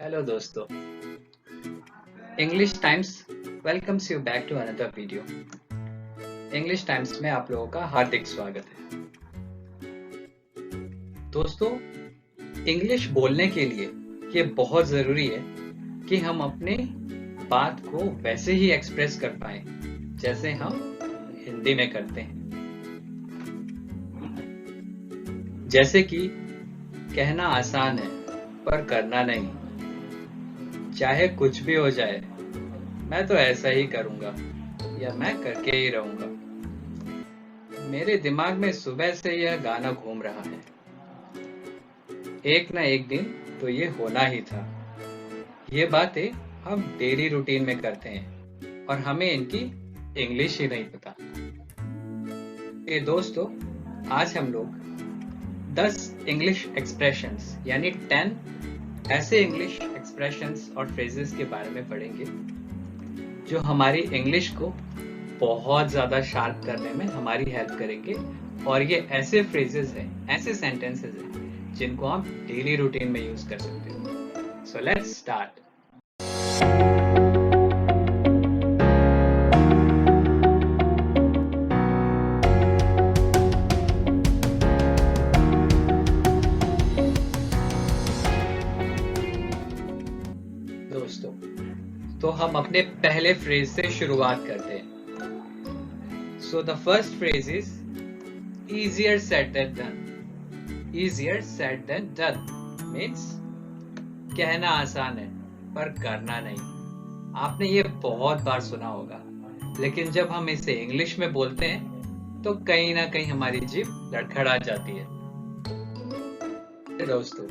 Hello दोस्तों, English times welcomes you back to another video. English times में आप लोगों का हार्दिक स्वागत है। दोस्तों, इंग्लिश बोलने के लिए ये बहुत ज़रूरी है कि हम अपने बात को वैसे ही एक्सप्रेस कर पाए जैसे हम हिंदी में करते हैं। जैसे कि कहना आसान है पर करना नहीं। चाहे कुछ भी हो जाए, मैं तो ऐसा ही करूँगा या मैं करके ही रहूँगा। मेरे दिमाग में सुबह से यह गाना घूम रहा है। एक ना एक दिन तो ये होना ही था। ये बातें हम डेली रूटीन में करते हैं और हमें इनकी इंग्लिश ही नहीं पता। दोस्तों, आज हम लोग 10 इंग्लिश एक्सप्रेशंस यानी 10 ऐसे इंग्लिश एक्सप्रेशंस और फ्रेजेस के बारे में पढ़ेंगे जो हमारी इंग्लिश को बहुत ज़्यादा शार्प करने में हमारी हेल्प करेंगे। और ये ऐसे फ्रेजेस हैं, ऐसे सेंटेंसेस हैं जिनको आप डेली रूटीन में यूज कर सकते हो। So let's start. दोस्तों, तो हम अपने पहले फ्रेज से शुरुआत करते हैं। So the first phrase is easier said than done. Easier said than done means कहना आसान है पर करना नहीं। आपने ये बहुत बार सुना होगा, लेकिन जब हम इसे इंग्लिश में बोलते हैं तो कहीं ना कहीं हमारी जीभ लड़खड़ा जाती है। दोस्तों,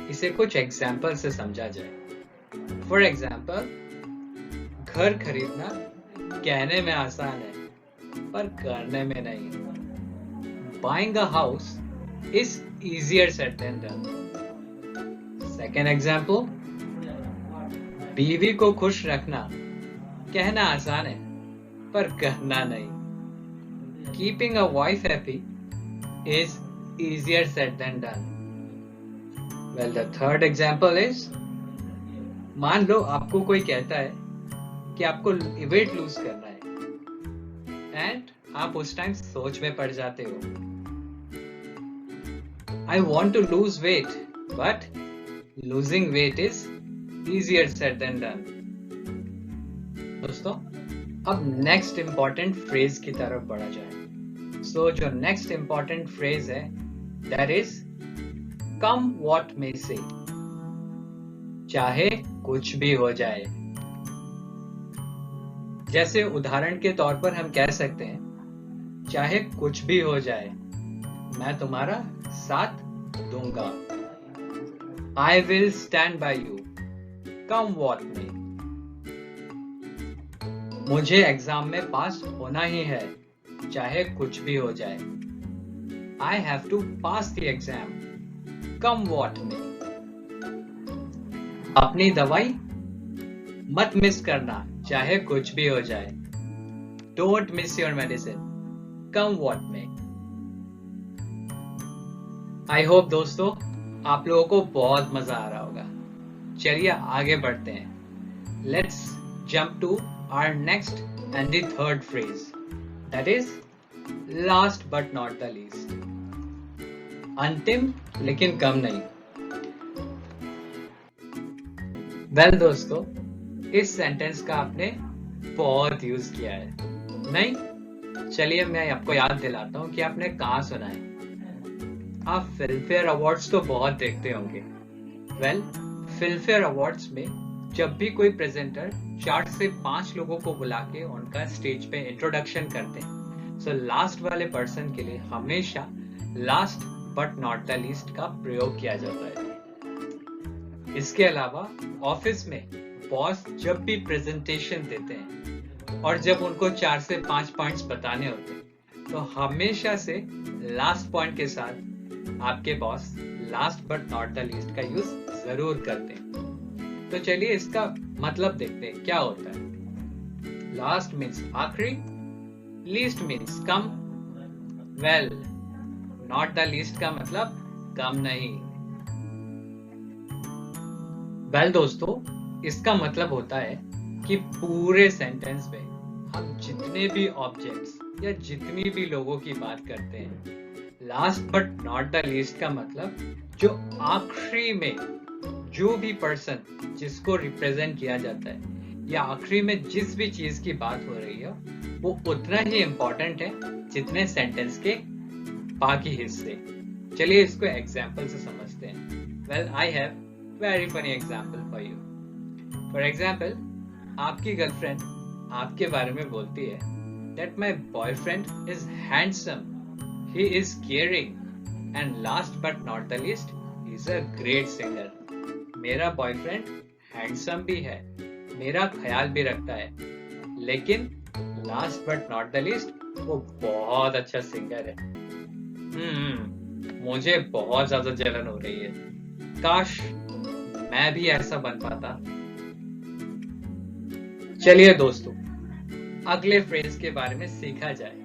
इसे कुछ एग्जाम्पल से समझा जाए। फॉर एग्जाम्पल, घर खरीदना कहने में आसान है पर करने में नहीं। Buying a house is easier said than done. Second example, बीवी को खुश रखना कहना आसान है पर करना नहीं। Keeping a wife happy is easier said than done. Well, the third example is, मान लो आपको कोई कहता है कि आपको वेट लूज करना है एंड आप उस टाइम सोच में पड़ जाते हो। I want to lose weight, but losing weight is easier said than done. दोस्तों, अब नेक्स्ट इंपॉर्टेंट फ्रेज की तरफ बढ़ा जाए। सो जो नेक्स्ट इंपॉर्टेंट फ्रेज है, that is come what may say. चाहे कुछ भी हो जाए। जैसे उदाहरण के तौर पर हम कह सकते हैं, चाहे कुछ भी हो जाए, मैं तुम्हारा साथ दूंगा। I will stand by you, come what may. मुझे एग्जाम में पास होना ही है, चाहे कुछ भी हो जाए। I have to pass the exam, come what may. अपनी दवाई मत मिस करना, चाहे कुछ भी हो जाए। Don't miss your medicine, come what may. I hope दोस्तों, आप लोगों को बहुत मजा आ रहा होगा। चलिए आगे बढ़ते हैं। Let's jump to our next and the third phrase, that is last but not the least. अंतिम लेकिन कम नहीं। वेल दोस्तों, इस सेंटेंस का आपने बहुत यूज किया है, नहीं? चलिए मैं आपको याद दिलाता हूं कि आपने कहाँ सुना है। आप फिल्मफेयर अवार्ड्स तो बहुत देखते होंगे। वेल, फिल्मफेयर अवार्ड्स में जब भी कोई प्रेजेंटर 4 से 5 लोगों को बुला के उनका स्टेज पे इंट्रोडक्शन करते हैं, सो लास्ट वाले पर्सन के लिए हमेशा last but not the least का प्रयोग किया जाता है। इसके अलावा ऑफिस में बॉस जब भी प्रेजेंटेशन देते हैं और जब उनको 4 से 5 पॉइंट्स बताने होते हैं, तो हमेशा से लास्ट पॉइंट के साथ आपके boss last but not the least का यूज जरूर करते हैं। तो चलिए इसका मतलब देखते हैं क्या होता है। लास्ट मीन्स आखिरी, least means come. Well, not the least का मतलब कम नहीं। वेल दोस्तों, इसका मतलब होता है कि पूरे सेंटेंस में हम जितने भी ऑब्जेक्ट्स या जितनी भी लोगों की बात करते हैं, last but not the least का मतलब जो आखिरी में जो भी पर्सन जिसको रिप्रेजेंट किया जाता है या आखिरी में जिस भी चीज की बात हो रही है वो उतना ही इम्पोर्टेंट है जितने सेंटेंस के बाकी हिस्से। चलिए इसको एग्जाम्पल से समझते हैं। Well I have very funny example for you. For example, आपकी गर्लफ्रेंड आपके बारे में बोलती है that my boyfriend is handsome, he is caring and last but not the least is a great singer. मेरा बॉयफ्रेंड हैंडसम भी है, मेरा ख्याल भी रखता है, लेकिन last but not the least वो बहुत अच्छा सिंगर है। मुझे बहुत ज्यादा जलन हो रही है, काश मैं भी ऐसा बन पाता। चलिए दोस्तों, अगले फ्रेज के बारे में सीखा जाए।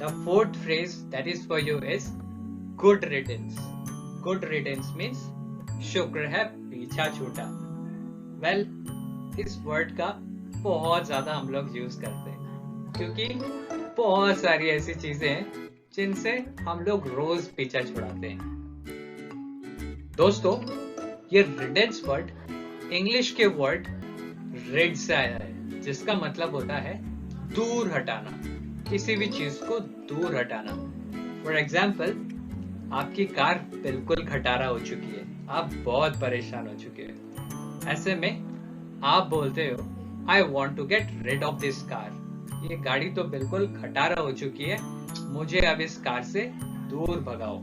The fourth phrase that is for you is good riddance. Good riddance means शुक्र है पीछा छूटा। वेल, इस वर्ड का बहुत ज्यादा हम लोग यूज करते हैं क्योंकि बहुत सारी ऐसी चीजें हैं जिनसे हम लोग रोज पीछा छुड़ाते हैं। दोस्तों, ये रिडेंस वर्ड इंग्लिश के वर्ड रिड से आया है, जिसका मतलब होता है दूर हटाना, किसी भी चीज को दूर हटाना। फॉर एग्जाम्पल, आपकी कार बिल्कुल खटारा हो चुकी है, आप बहुत परेशान हो चुके हैं। ऐसे में आप बोलते हो I want to get rid of this car. ये गाड़ी तो बिल्कुल खटारा हो चुकी है, मुझे अब इस कार से दूर भगाओ।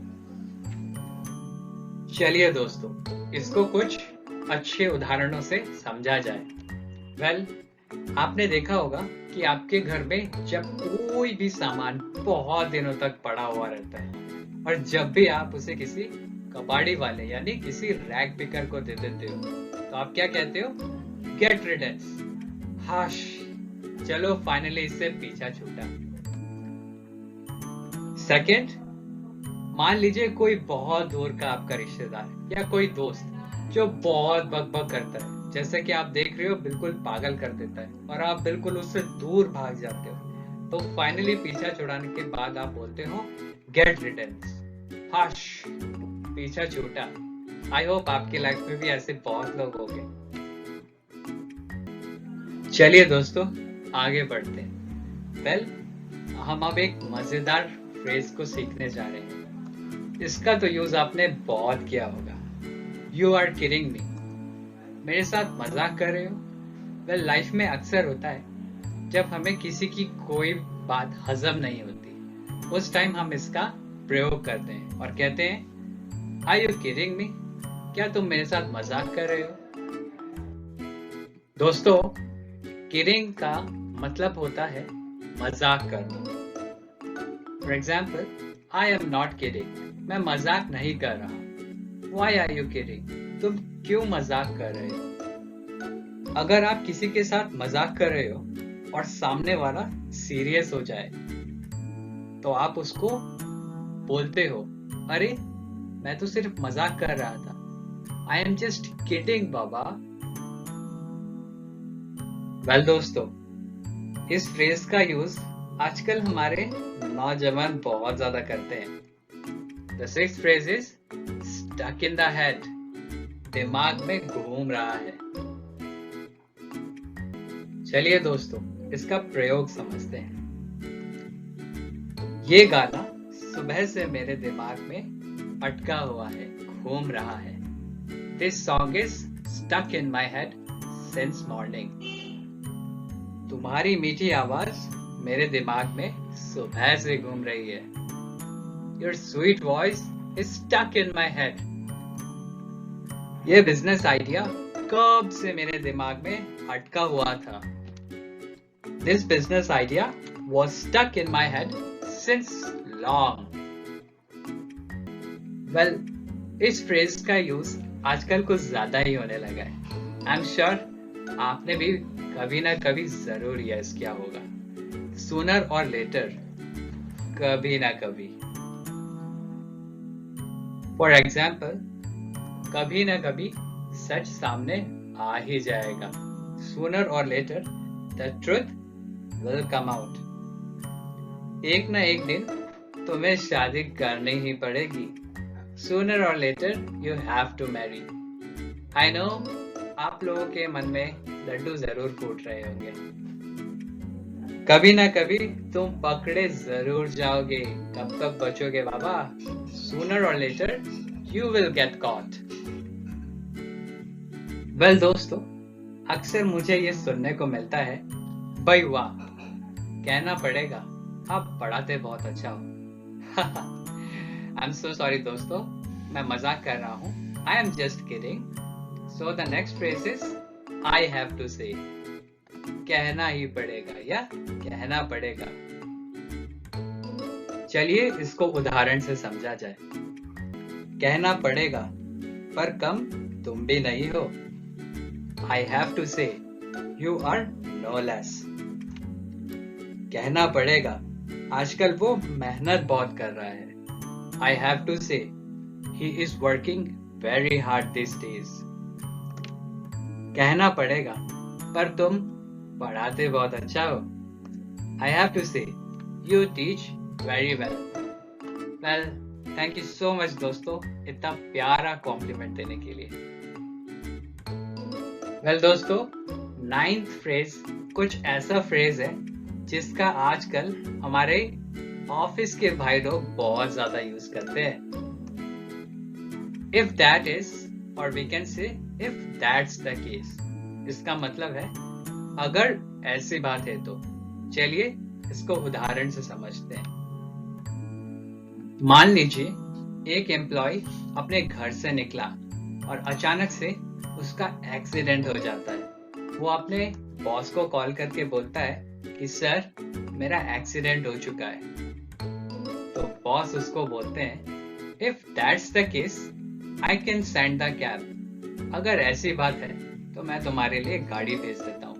चलिए दोस्तों, इसको कुछ अच्छे उदाहरणों से समझा जाए। वेल, आपने देखा होगा कि आपके घर में जब कोई भी सामान बहुत दिनों तक पड़ा हुआ रहता है और जब भी आप उसे किसी कबाड़ी वाले यानी किसी रैग पिकर को दे देते हो तो आप क्या कहते हो? Gate riddance. हाश, चलो फाइनली इससे पीछा छूटा। सेकंड, मान लीजिए कोई बहुत दूर का आपका रिश्तेदार या कोई दोस्त जो बहुत बकबक करता है, जैसे कि आप देख रहे हो बिल्कुल पागल कर देता है और आप बिल्कुल उससे दूर भाग जाते हो, तो फाइनली पीछा छुड़ाने के बाद आप बोलते हो गेट रिडेंस। हाश, पीछा छूटा। आई होप आपकी लाइफ में भी ऐसे बहुत लोग होंगे। चलिए दोस्तों, आगे बढ़ते हैं। वेल, हम अब एक मजेदार फ्रेज को सीखने जा रहे हैं। इसका तो यूज आपने बहुत किया होगा। You are kidding me. मेरे साथ मजाक कर रहे हो? वेल, लाइफ में अक्सर होता है जब हमें किसी की कोई बात हजम नहीं होती, उस टाइम हम इसका प्रयोग करते हैं और कहते हैं आर यू किडिंग मी? क्या तुम मेरे साथ मजाक कर रहे हो? दोस्तों, किडिंग का मतलब होता है मजाक करना। For example, I am not kidding. मैं मजाक नहीं कर रहा। Why are you kidding? तुम क्यों मजाक कर रहे हो? अगर आप किसी के साथ मजाक कर रहे हो और सामने वाला सीरियस हो जाए तो आप उसको बोलते हो अरे मैं तो सिर्फ मजाक कर रहा था, I am just kidding Baba. Well दोस्तों, इस फ्रेज का यूज आजकल हमारे नौजवान बहुत ज्यादा करते हैं। The sixth phrase is stuck in the head. दिमाग में घूम रहा है। चलिए दोस्तों, इसका प्रयोग समझते हैं। ये गाना सुबह से मेरे दिमाग में अटका हुआ है, घूम रहा है। This song is stuck in my head since morning. तुम्हारी मीठी आवाज मेरे दिमाग में सुबह से घूम रही है। Your sweet voice is stuck in my head. ये बिजनेस आइडिया कब से मेरे दिमाग में अटका हुआ था। This business idea was stuck in my head since long. Well, इस फ्रेज का यूज आजकल कुछ ज्यादा ही होने लगा है। आई एम श्योर आपने भी कभी ना कभी जरूर यस किया होगा। सूनर और लेटर, कभी ना कभी। फॉर एग्जाम्पल, कभी ना कभी सच सामने आ ही जाएगा। Sooner or later, the truth will come out. एक ना एक दिन तुम्हें शादी करनी ही पड़ेगी। Sooner or later, you have to marry. I know, आप लोगों के मन में लड्डू जरूर फूट रहे होंगे। कभी ना कभी तुम पकड़े जरूर जाओगे। कब तक बचोगे बाबा? Sooner or later, you will get caught. Well, दोस्तों, अक्सर मुझे ये सुनने को मिलता है, भाई वाह, कहना पड़ेगा, आप पढ़ाते बहुत अच्छा हो। I'm so sorry दोस्तों, मैं मजाक कर रहा हूँ। I am just kidding. So the next phrase is I have to say. कहना ही पड़ेगा या कहना पड़ेगा। चलिए इसको उदाहरण से समझा जाए। कहना पड़ेगा, पर कम तुम भी नहीं हो। I have to say, you are no less. कहना पड़ेगा, आजकल वो मेहनत बहुत कर रहा है। I have to say, he is working very hard these days. कहना पड़ेगा, पर तुम पढ़ाते बहुत अच्छा हो। I have to say, you teach very well. Well, thank you so much दोस्तों, इतना प्यारा कॉम्प्लीमेंट देने के लिए। Well, दोस्तों, 9th फ्रेज कुछ ऐसा फ्रेज है जिसका आजकल हमारे ऑफिस के भाई लोग बहुत ज्यादा यूज करते हैं। If that is, or we can say if that's the case, इसका मतलब है अगर ऐसी बात है तो। चलिए इसको उदाहरण से समझते हैं। मान लीजिए एक एम्प्लॉय अपने घर से निकला और अचानक से उसका एक्सीडेंट हो जाता है। वो अपने बॉस को कॉल करके बोलता है कि सर, मेरा एक्सीडेंट हो चुका है। तो बॉस उसको बोलते हैं, if that's the case, I can send the cab. अगर ऐसी बात है तो मैं तुम्हारे लिए गाड़ी भेज देता हूँ।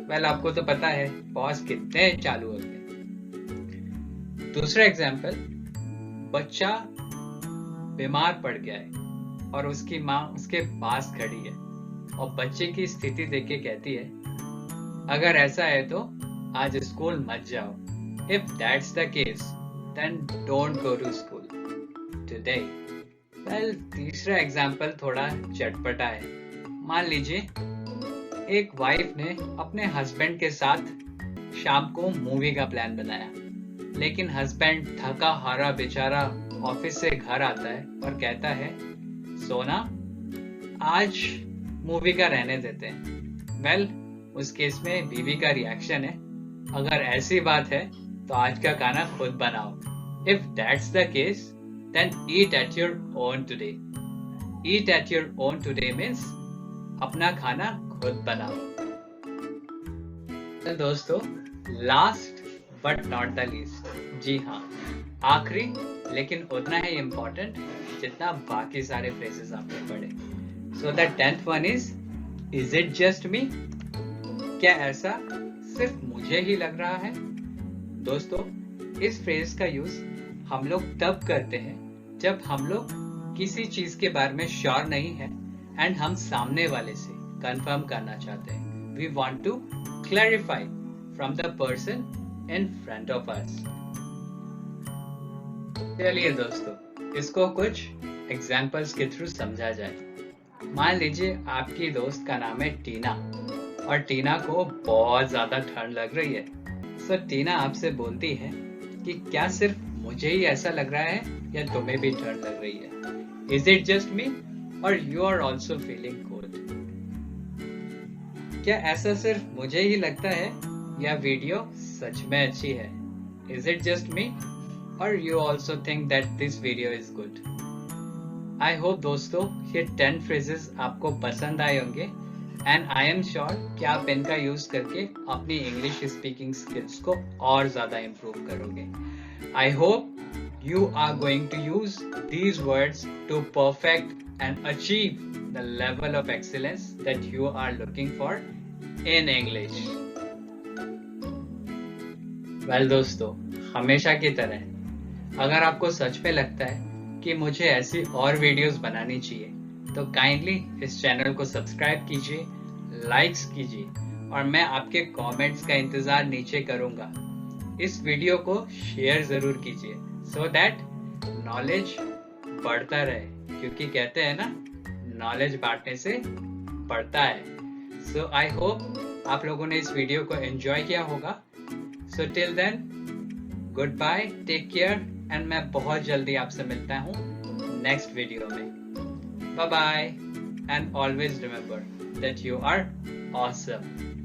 वेल, आपको तो पता है बॉस कितने चालू होते हैं। दूसरा एग्जाम्पल, बच्चा बीमार पड़ गया है और उसकी माँ उसके पास खड़ी है और बच्चे की स्थिति देख के कहती है, अगर ऐसा है तो आज स्कूल मत जाओ। If that's the case, then don't go to school today. Well, तीसरा एग्जाम्पल थोड़ा चटपटा है। मान लीजिए एक वाइफ ने अपने हस्बैंड के साथ शाम को मूवी का प्लान बनाया, लेकिन हस्बैंड थका हारा बेचारा ऑफिस से घर आता है और कहता है, सोना, आज मूवी का रहने देते हैं। वेल, उस केस में बीवी का रिएक्शन है, अगर ऐसी बात है तो आज का खाना खुद बनाओ। If that's the case, then eat at your own today. Eat at your own today means अपना खाना खुद बनाओ। तो दोस्तों, last but not the least, जी हाँ, आखिरी लेकिन उतना ही इम्पोर्टेंट जितना बाकी सारे फ्रेजेस आपने पढ़े। So the 10th one is it just me? क्या ऐसा सिर्फ मुझे ही लग रहा है? दोस्तों, इस फ्रेज का यूज हम लोग तब करते हैं जब हम लोग किसी चीज के बारे में श्योर नहीं है एंड हम सामने वाले से कंफर्म करना चाहते हैं। We want to clarify from the person in front of us. चलिए दोस्तों, इसको कुछ एग्जाम्पल्स के थ्रू समझा जाए। मान लीजिए आपकी दोस्त का नाम है टीना और टीना को बहुत ज्यादा ठंड लग रही है। सो टीना आपसे बोलती है कि क्या सिर्फ मुझे ही ऐसा लग रहा है या तुम्हें भी ठंड लग रही है? इज इट जस्ट मी और you are also feeling cold? क्या ऐसा सिर्फ मुझे ही लगता है या वीडियो सच में अच्छी है? इज इट जस्ट मी और you also think that this video is good? I hope दोस्तों ये 10 फ्रेजेस आपको पसंद आए होंगे एंड आई एम श्योर कि आप इनका यूज करके अपनी इंग्लिश स्पीकिंग स्किल्स को और ज्यादा इम्प्रूव करोगे। I hope you are going to use these words to perfect and achieve the level of excellence that you are looking for in English. Well दोस्तों, हमेशा की तरह अगर आपको सच में लगता है कि मुझे ऐसी और वीडियोस बनानी चाहिए तो काइंडली इस चैनल को सब्सक्राइब कीजिए, लाइक्स कीजिए और मैं आपके कमेंट्स का इंतजार नीचे करूंगा। इस वीडियो को शेयर जरूर कीजिए सो दैट नॉलेज बढ़ता रहे, क्योंकि कहते हैं ना, नॉलेज बांटने से बढ़ता है। सो आई होप आप लोगों ने इस वीडियो को एंजॉय किया होगा। So till then, good bye, take care and मैं बहुत जल्दी आपसे मिलता हूँ नेक्स्ट वीडियो में। Bye bye and always remember that you are awesome.